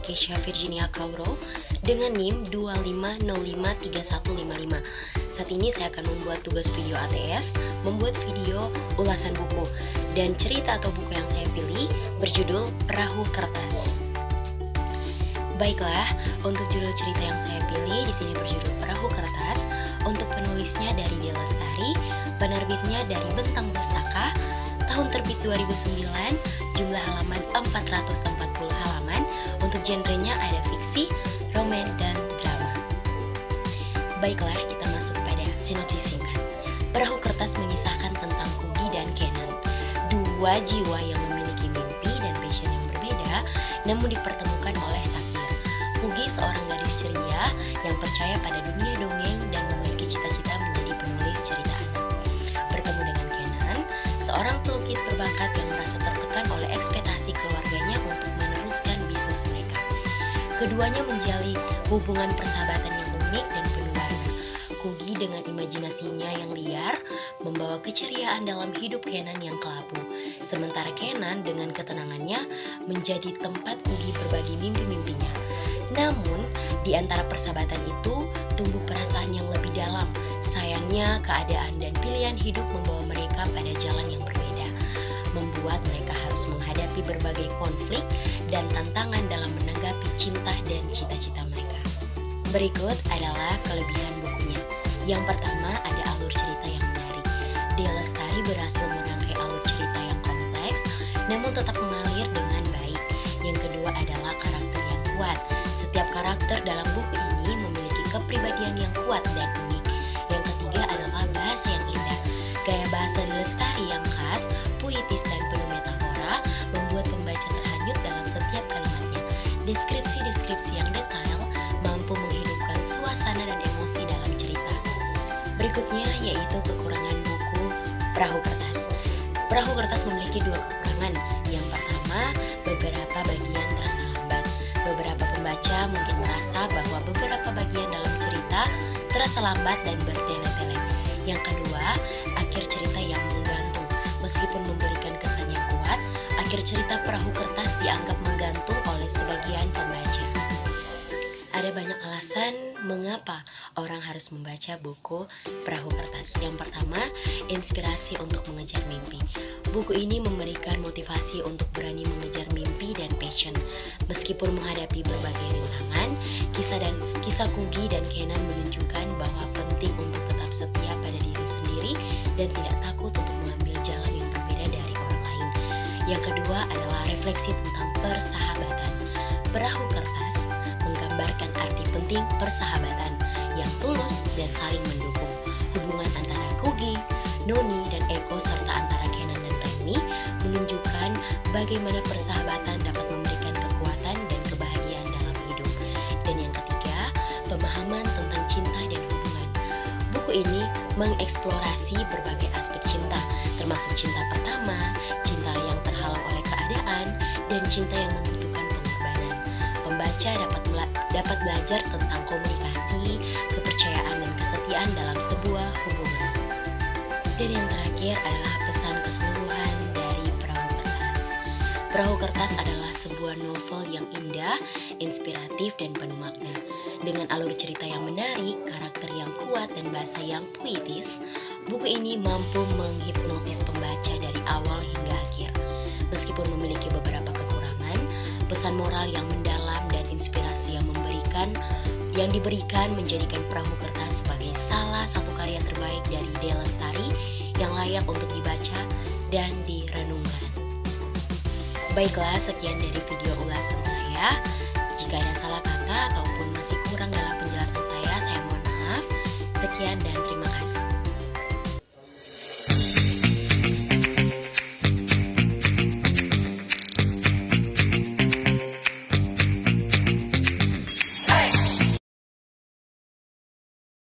Kesha Virginia Kauro dengan NIM 25053155. Saat ini saya akan membuat tugas video ATS, membuat video ulasan buku, dan cerita atau buku yang saya pilih berjudul Perahu Kertas. Baiklah, untuk judul cerita yang saya pilih di sini berjudul Perahu Kertas. Untuk penulisnya dari Dia Lestari, penerbitnya dari Bentang Pustaka, tahun terbit 2009, jumlah halaman 440 halaman. Untuk genrenya ada fiksi, roman, dan drama. Baiklah, kita masuk pada sinopsis singkat. Perahu Kertas mengisahkan tentang Kugi dan Kenan, dua jiwa yang memiliki mimpi dan passion yang berbeda, namun dipertemukan oleh takdir. Kugi seorang gadis ceria yang percaya pada dunia dongeng dan memiliki cita-cita menjadi penulis cerita anak. Bertemu dengan Kenan, seorang pelukis berbakat yang merasa tertekan oleh ekspektasi keluarganya untuk meneruskan bisnis mereka. Keduanya menjalin hubungan persahabatan yang unik dan penuh warna. Kugi dengan imajinasinya yang liar membawa keceriaan dalam hidup Kenan yang kelabu. Sementara Kenan dengan ketenangannya menjadi tempat Kugi berbagi mimpi-mimpinya. Namun, di antara persahabatan itu tumbuh perasaan yang lebih dalam. Sayangnya, keadaan dan pilihan hidup membawa mereka pada jalan yang berbeda, membuat mereka harus menghadapi berbagai konflik dan tantangan dalam menanggapi cinta dan cita-cita mereka. Berikut adalah kelebihan bukunya. Yang pertama, ada alur cerita yang menarik. Dia Lestari berhasil merangkai alur cerita yang kompleks, namun tetap mengalir dengan baik. Yang kedua adalah karakter yang kuat. Setiap karakter dalam buku ini memiliki kepribadian yang kuat dan unik. Yang ketiga adalah bahasa yang indah. Gaya bahasa Dia Lestari yang khas, puitis, dan penuh metafora membuat pembaca terhanyut dalam setiap kalimatnya. Deskripsi-deskripsi yang detail mampu menghidupkan suasana dan emosi dalam cerita. Berikutnya yaitu kekurangan buku Perahu Kertas. Perahu Kertas memiliki dua kekurangan. Yang pertama, beberapa bagian terasa lambat. Beberapa pembaca mungkin merasa bahwa beberapa bagian dalam cerita terasa lambat dan bertele-tele. Yang kedua, akhir cerita yang menggantung. Meskipun memberikan kesan yang kuat, akhir cerita Perahu Kertas dianggap menggantung oleh sebagian pembaca. Ada banyak alasan mengapa orang harus membaca buku Perahu Kertas. Yang pertama, inspirasi untuk mengejar mimpi. Buku ini memberikan motivasi untuk berani mengejar mimpi dan passion. Meskipun menghadapi berbagai rintangan, kisah Kugi dan Kenan menunjukkan bahwa penting untuk tetap setia pada diri sendiri dan tidak takut untuk mengambil jalan yang berbeda dari orang lain. Yang kedua adalah refleksi tentang persahabatan. Perahu Kertas menggambarkan arti penting persahabatan yang tulus dan saling mendukung. Hubungan antara Kugi, Noni, dan Eko serta antara Kenan dan Remi menunjukkan bagaimana persahabatan dapat memberikan kekuatan dan kebahagiaan dalam hidup. Dan yang ketiga, pemahaman tentang cinta dan hubungan. Buku ini mengeksplorasi berbagai aspek cinta, termasuk cinta pertama, cinta yang terhalang oleh keadaan, dan cinta yang membutuhkan pengorbanan. Pembaca dapat belajar tentang komunikasi, kepercayaan, dan kesetiaan dalam sebuah hubungan. Dan yang terakhir adalah pesan keseluruhan dari Perahu Kertas. Perahu Kertas adalah sebuah novel yang indah, inspiratif, dan penuh makna. Dengan alur cerita yang menarik, karakter yang kuat, dan bahasa yang puitis, buku ini mampu menghipnotis pembaca dari awal hingga akhir. Meskipun memiliki beberapa kekurangan, pesan moral yang mendalam dan inspirasi yang diberikan menjadikan Perahu Kertas sebagai salah satu karya terbaik dari Dia Lestari yang layak untuk dibaca dan direnungkan. Baiklah, sekian dari video ulasan saya. Jika ada salah kata ataupun masih kurang dalam penjelasan saya mohon maaf. Sekian dan terima kasih.